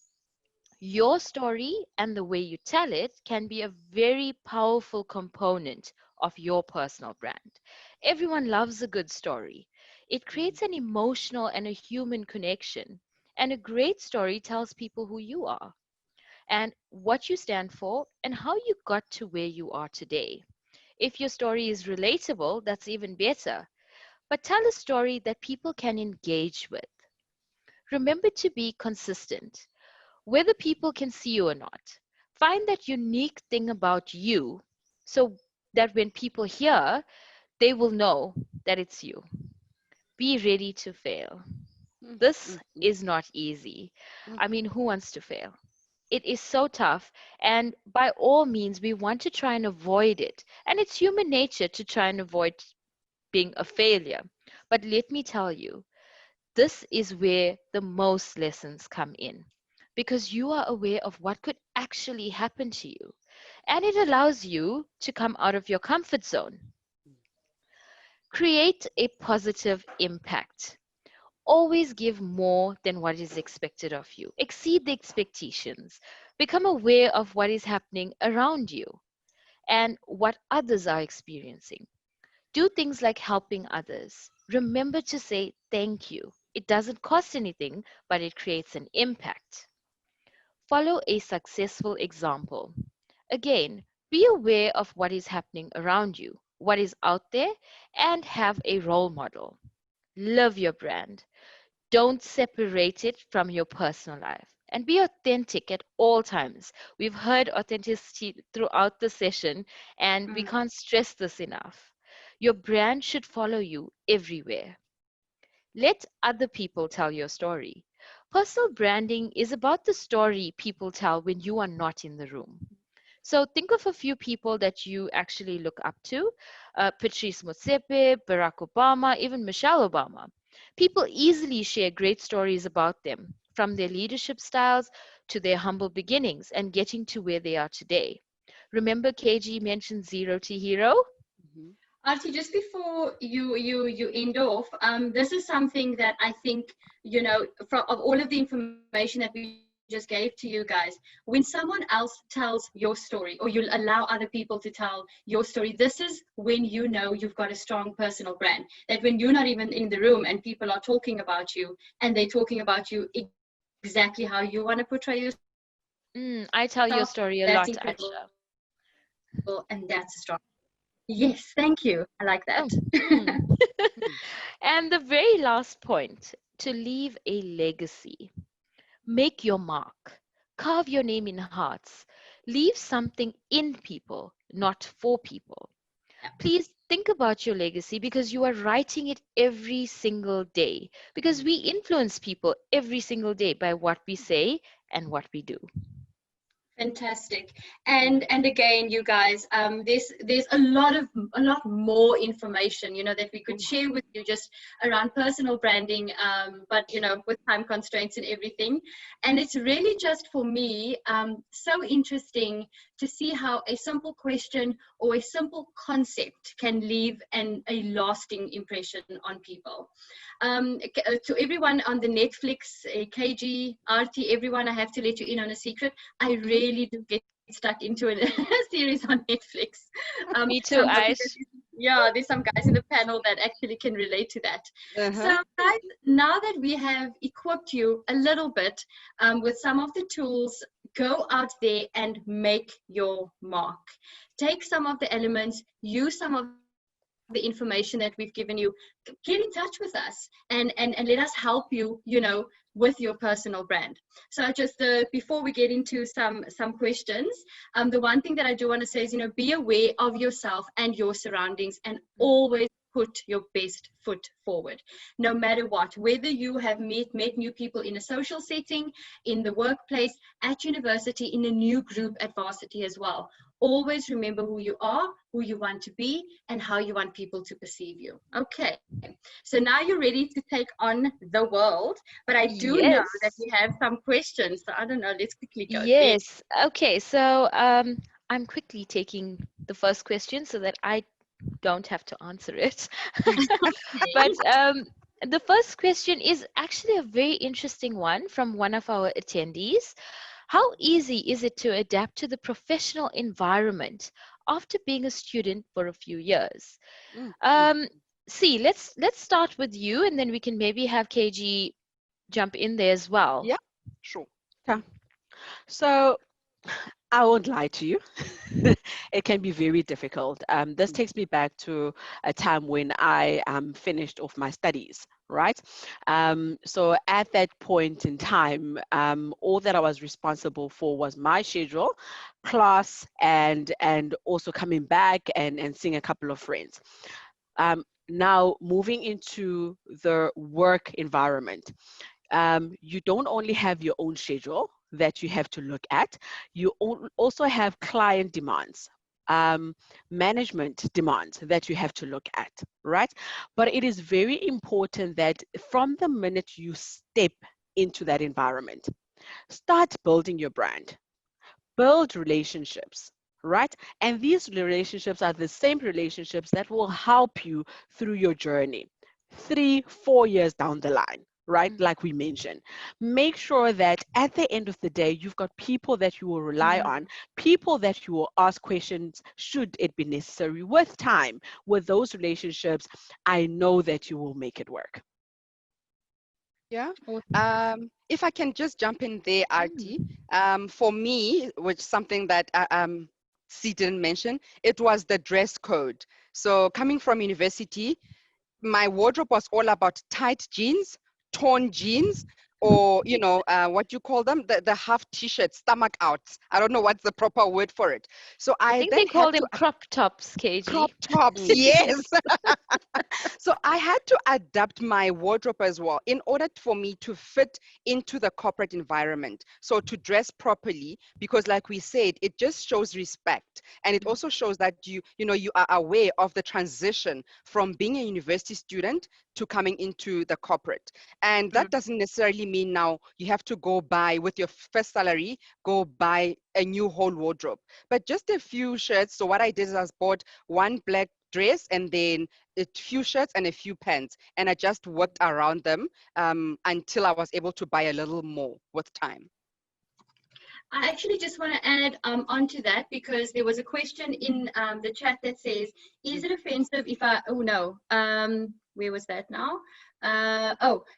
Your story and the way you tell it can be a very powerful component of your personal brand. Everyone loves a good story. It creates an emotional and a human connection. And a great story tells people who you are and what you stand for and how you got to where you are today. If your story is relatable, that's even better. But tell a story that people can engage with. Remember to be consistent whether people can see you or not. Find that unique thing about you so that when people hear, they will know that it's you. Be ready to fail. Mm, This mm, mm, is not easy. mm, I mean, who wants to fail? It is so tough, and by all means, we want to try and avoid it. And it's human nature to try and avoid being a failure. But let me tell you, this is where the most lessons come in because you are aware of what could actually happen to you, and it allows you to come out of your comfort zone. Create a positive impact. Always give more than what is expected of you. Exceed the expectations. Become aware of what is happening around you and what others are experiencing. Do things like helping others. Remember to say thank you. It doesn't cost anything, but it creates an impact. Follow a successful example. Again, be aware of what is happening around you, what is out there, and have a role model. Love your brand. Don't separate it from your personal life. And be authentic at all times. We've heard authenticity throughout the session, and we Mm. can't stress this enough. Your brand should follow you everywhere. Let other people tell your story. Personal branding is about the story people tell when you are not in the room. So think of a few people that you actually look up to: Patrice Motsepe, Barack Obama, even Michelle Obama. People easily share great stories about them, from their leadership styles to their humble beginnings and getting to where they are today. Remember, KG mentioned zero to hero? mhm, Artie, just before you end off, this is something that I think, from of all of the information that we just gave to you guys, when someone else tells your story, or you'll allow other people to tell your story, this is when you know you've got a strong personal brand. That when you're not even in the room and people are talking about you, and they're talking about you exactly how you want to portray yourself, that's incredible I tell your and story a that's a lot, strong. Aisha. Yes, thank you. I like Oh. that. Mm. mm, And the very last point, to leave a legacy. Make your mark. Carve your name in hearts. Leave something in people, not for people. Yeah. Please think about your legacy because you are writing it every single day. Because mm. we influence people every single day by what we say and what we do. Fantastic. And again, you guys, there's a lot more information, that we could Oh, share with you just around personal branding, but with time constraints and everything. And it's really just for me so interesting to see how a simple question or a simple concept can leave a lasting impression on people. To everyone on the Netflix, KG, RT, everyone, I have to let you in on a secret. I Mhm. really do get stuck into a series on Netflix. Me too, Some Aish. yeah, there's some guys in the panel that actually can relate to that. So, uh-huh. guys, now that we have equipped you a little bit with some of the tools, go out there and make your mark. Take some of the elements, use some of the information that we've given you, get in touch with us and let us help you, with your personal brand. So just before we get into some questions, the one thing that I do want to say is, be aware of yourself and your surroundings, and always put your best foot forward, no matter what, whether you have met new people in a social setting, in the workplace, at university, in a new group at varsity as well. Always remember who you are, who you want to be, and how you want people to perceive you. Okay, so now you're ready to take on the world, but I do know that we Yes. have some questions. So I don't know, let's quickly go there. Yes. Okay. So I'm quickly taking the first question so that I don't have to answer it. But the first question is actually a very interesting one from one of our attendees. How easy is it to adapt to the professional environment after being a student for a few years? Mm, mm. Um, see, let's start with you, and then we can maybe have KG jump in there as well. Yeah, sure. Okay. So I won't lie to you. It can be very difficult. This takes me back to a time when I finished off my studies, right? So at that point in time, all that I was responsible for was my schedule, class, and also coming back and seeing a couple of friends. Now moving into the work environment, you don't only have your own schedule that you have to look at, you also have client demands, management demands that you have to look at, right? But it is very important that from the minute you step into that environment, start building your brand, build relationships, right? And these relationships are the same relationships that will help you through your journey 3-4 years down the line, right? Like we mentioned, make sure that at the end of the day you've got people that you will rely on, people that you will ask questions should it be necessary. With time, with those relationships, I know that you will make it work. Yeah. If I can just jump in there, Artie. For me, which something that C didn't mention, it was the dress code. So coming from university, my wardrobe was all about tight jeans, torn jeans, or what you call them, the half t-shirts, stomach out. I don't know what's the proper word for it. So I I think then they had call them to crop tops, crop KG. tops, yes. So I had to adapt my wardrobe as well in order for me to fit into the corporate environment. So to dress properly, because like we said, it just shows respect. And it also shows that you are aware of the transition from being a university student to coming into the corporate. And that doesn't necessarily mean now you have to go buy with your first salary, go buy a new whole wardrobe, but just a few shirts. So what I did is I bought one black dress and then a few shirts and a few pants, and I just worked around them until I was able to buy a little more with time. I actually just want to add onto that, because there was a question in the chat that says, is it offensive if I, oh no, where was that now?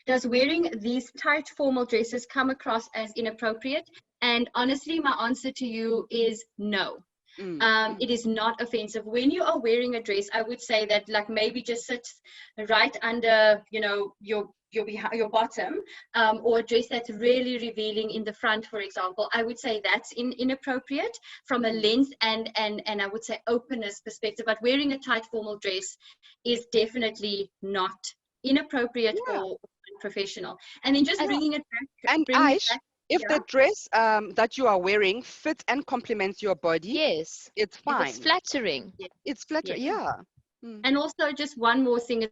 Does wearing these tight formal dresses come across as inappropriate? And honestly, my answer to you is no. It is not offensive. When you are wearing a dress, I would say that like maybe just sits right under, your bottom, or a dress that's really revealing in the front, for example. I would say that's inappropriate from a length and I would say openness perspective. But wearing a tight formal dress is definitely not inappropriate or unprofessional. And then just bringing it And Aish, if the dress that you are wearing fits and complements your body, yes, it's fine. If it's flattering. It's flattering, yeah. And also just one more thing.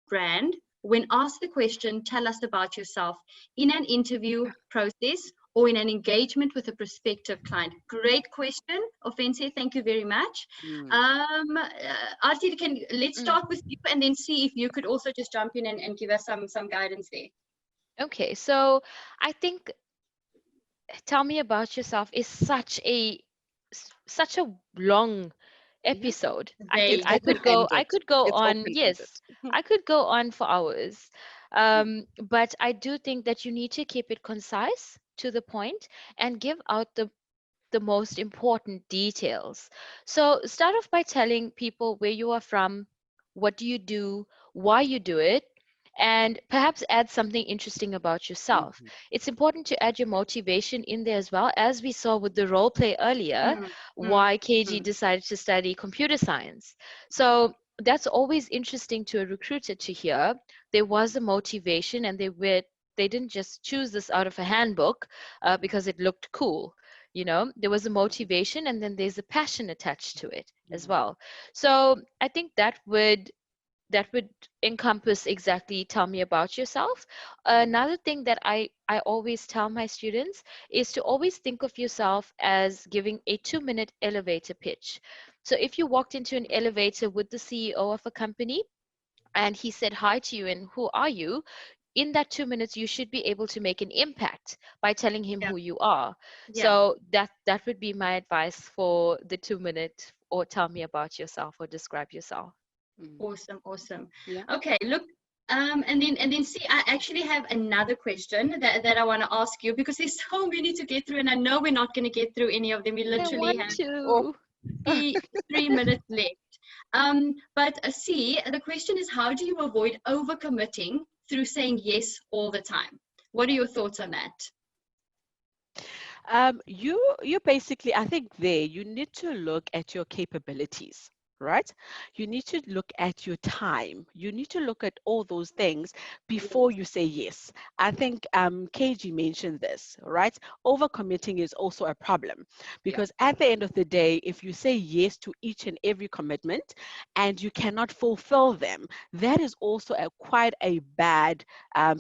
Brand, when asked the question, tell us about yourself, in an interview process or in an engagement with a prospective client? Great question, Ofense. Thank you very much. Artie, let's start with you and then see if you could also just jump in and give us some guidance there. Okay, so I think tell me about yourself is such a long episode. I could go on, yes, I could go on for hours. But I do think that you need to keep it concise, to the point, and give out the most important details. So start off by telling people where you are from, what do you do, why you do it, and perhaps add something interesting about yourself. It's important to add your motivation in there as well, as we saw with the role play earlier, why KG decided to study computer science. So that's always interesting to a recruiter to hear. There was a motivation, and they didn't just choose this out of a handbook because it looked cool. There was a motivation, and then there's a passion attached to it as well. So I think that would encompass exactly tell me about yourself. Another thing that I always tell my students is to always think of yourself as giving a 2-minute elevator pitch. So if you walked into an elevator with the CEO of a company and he said hi to you and who are you, in that 2 minutes you should be able to make an impact by telling him Yeah. who you are. Yeah. So that would be my advice for the 2 minute, or tell me about yourself or describe yourself. Awesome, awesome. Yeah. Okay, look, and then see, I actually have another question that I want to ask you, because there's so many to get through, and I know we're not going to get through any of them. We I literally want have Oh, to. three minutes left. But see, the question is, how do you avoid overcommitting through saying yes all the time? What are your thoughts on that? You basically, I think there you need to look at your capabilities, right? You need to look at your time. You need to look at all those things before you say yes. I think KG mentioned this, right? Overcommitting is also a problem, because at the end of the day, if you say yes to each and every commitment and you cannot fulfill them, that is also quite a bad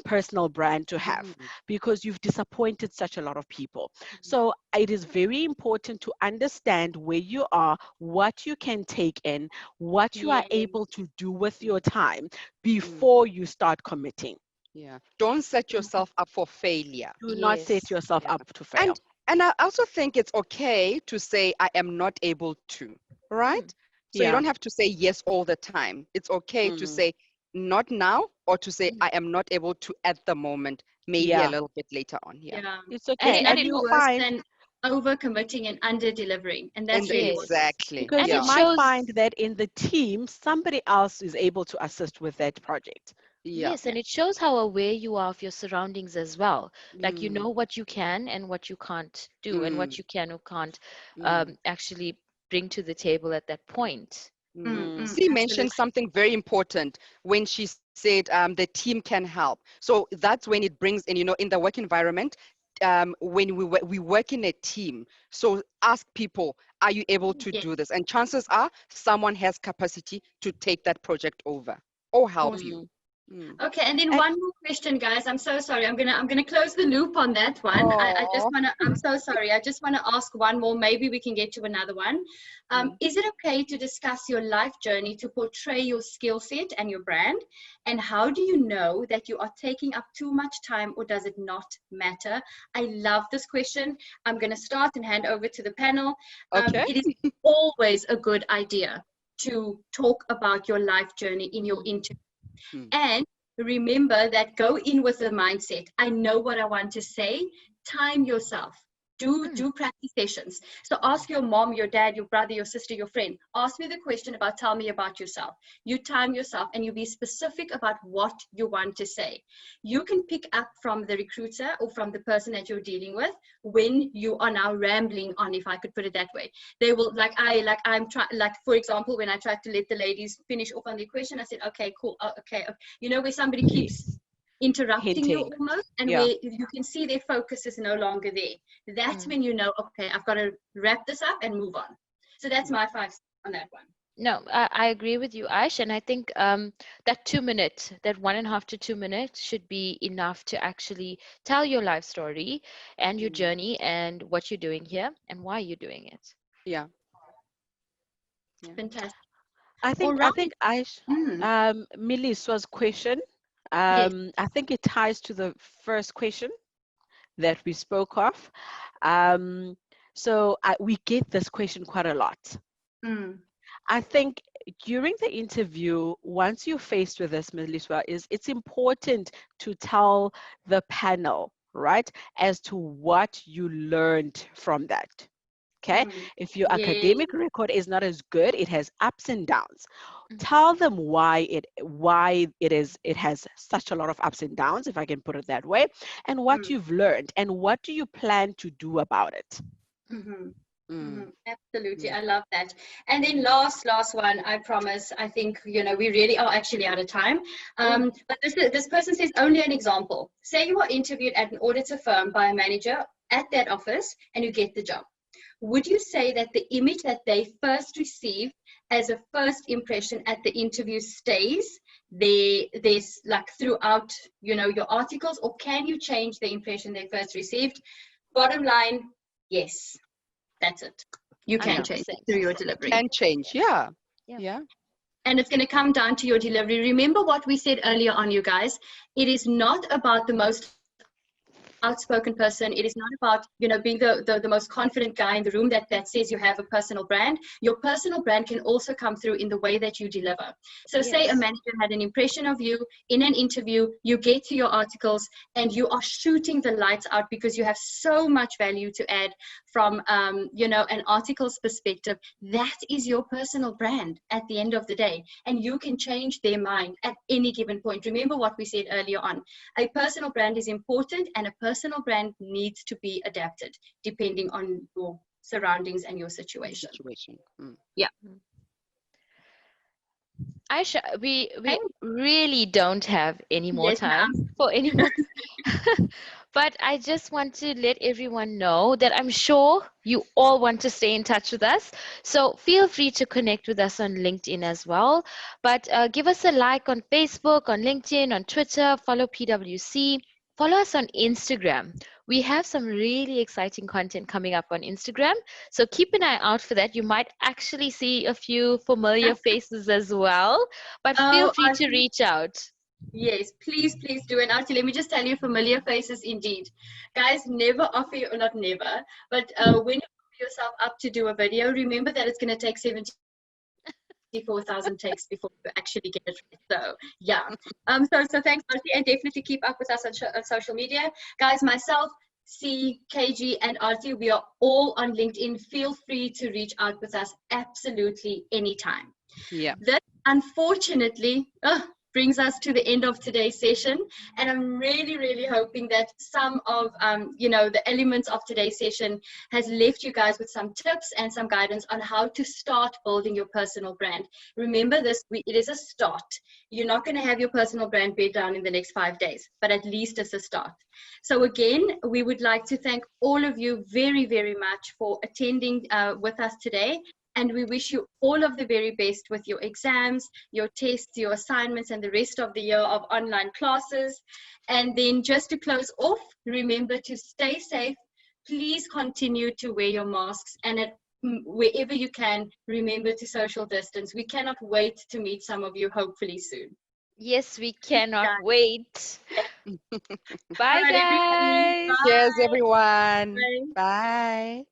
personal brand to have, because you've disappointed such a lot of people. So it is very important to understand where you are, what you can take in, what you are Yes. able to do with your time before you start committing. Yeah. Don't set yourself up for failure. Do not Yes. set yourself Yeah. up to fail. And I also think it's okay to say I am not able to, right? So you Yeah. don't have to say yes all the time. It's okay to Mm. say not now, or to say Mhm. I am not able to at the moment, maybe a Yeah. little bit later on. Yeah. Yeah. It's And okay. then And And it nothing you'll worse find, than overcommitting and under-delivering. And that's And really what it is. yes, exactly. because and you it Yeah. might shows. find that in the team, somebody else is able to assist with that project. Yeah. Yes, and it shows how aware you are of your surroundings as well. Like you Mm, know what you can and what you can't do, and what mm, you can or can't mm, actually bring to the table at that point. mm. Mm. C mentioned Absolutely. something very important when she said the team can help. So that's when it brings in, in the work environment, when we work in a team. So ask people, are you able to Yes. do this? And chances are someone has capacity to take that project over or help Awesome. you. Mm. Mm. Okay, and then And one more question, guys. I'm so sorry. I'm gonna close the loop on that one. I just Oh. wanna. I'm so sorry. I just wanna ask one more. Maybe we can get to another one. Mm. Is it okay to discuss your life journey to portray your skill set and your brand? And how do you know that you are taking up too much time, or does it not matter? I love this question. I'm gonna start and hand over to the panel. Okay. It is always a good idea to talk about your life journey in your interview. Mm. And remember that, go in with the mindset, I know what I want to say. Time yourself. Do practice sessions. So ask your mom, your dad, your brother, your sister, your friend. Ask me the question about, tell me about yourself. You time yourself and you be specific about what you want to say. You can pick up from the recruiter or from the person that you're dealing with when you are now rambling on, if I could put it that way. They will, I'm trying, like, for example, when I tried to let the ladies finish off on the question, I said, okay, cool, okay. You know, where somebody keeps interrupting you hinting. almost, and Yeah. where you can see their focus is no longer there. That's when you know, okay, I've got to wrap this up and move on. So that's my 5 on that one. No, I agree with you, Ash, and I think that 2 minute, that 1.5 to 2 minutes should be enough to actually tell your life story and your journey and what you're doing here and why you're doing it. Yeah. Yeah. Fantastic. I All think right. Mm, Melissa's question, yes. I think it ties to the first question that we spoke of. Um, we get this question quite a lot. Mm, I think during the interview, once you're faced with this, Melissa, it's important to tell the panel, right, as to what you learned from that. Okay, mm, if your yes. academic record is not as good, it has ups and downs. Tell them why it has such a lot of ups and downs, if I can put it that way, and what Mm, you've learned and what do you plan to do about it. mhm. Mm. Absolutely, Mm. I love that. And then last one, I promise. I think we really are actually out of time. But this person says, only an example. Say you are interviewed at an auditor firm by a manager at that office, and you get the job. Would you say that the image that they first received as a first impression at the interview stays there's like throughout your articles, or can you change the impression they first received? Bottom line, yes. That's it. You can change it 100%. through your delivery. Can change. Yeah. Yeah. Yeah. And it's going to come down to your delivery. Remember what we said earlier on, you guys. It is not about the most outspoken person. It is not about, being the most confident guy in the room that says you have a personal brand. Your personal brand can also come through in the way that you deliver. So say a Yes. manager had an impression of you in an interview, you get to your articles and you are shooting the lights out because you have so much value to add from, an article's perspective. That is your personal brand at the end of the day. And you can change their mind at any given point. Remember what we said earlier on. A personal brand is important, and a personal brand needs to be adapted depending on your surroundings and your situation. Yeah. Aisha, we really don't have any more Yes, time for any more. But I just want to let everyone know that I'm sure you all want to stay in touch with us. So feel free to connect with us on LinkedIn as well. But give us a like on Facebook, on LinkedIn, on Twitter, follow PWC, follow us on Instagram. We have some really exciting content coming up on Instagram. So keep an eye out for that. You might actually see a few familiar faces as well. But feel free to reach out. Yes, please do. And Artie, let me just tell you, familiar faces indeed. Guys, never offer you, or not never, but when you offer yourself up to do a video, remember that it's going to take 74,000 takes before you actually get it right. So, yeah. So thanks, Artie, and definitely keep up with us on social media. Guys, myself, C, KG, and Artie, we are all on LinkedIn. Feel free to reach out with us absolutely anytime. Yeah. That, unfortunately, brings us to the end of today's session, and I'm really hoping that some of the elements of today's session has left you guys with some tips and some guidance on how to start building your personal brand. Remember this, it is a start. You're not going to have your personal brand bed down in the next 5 days, but at least it's a start. So again, we would like to thank all of you very much for attending with us today. And we wish you all of the very best with your exams, your tests, your assignments, and the rest of the year of online classes. And then just to close off, remember to stay safe. Please continue to wear your masks. And wherever you can, remember to social distance. We cannot wait to meet some of you, hopefully soon. Yes, we cannot wait. Bye, All right, everybody. guys. Bye. Cheers, everyone. Bye. Bye.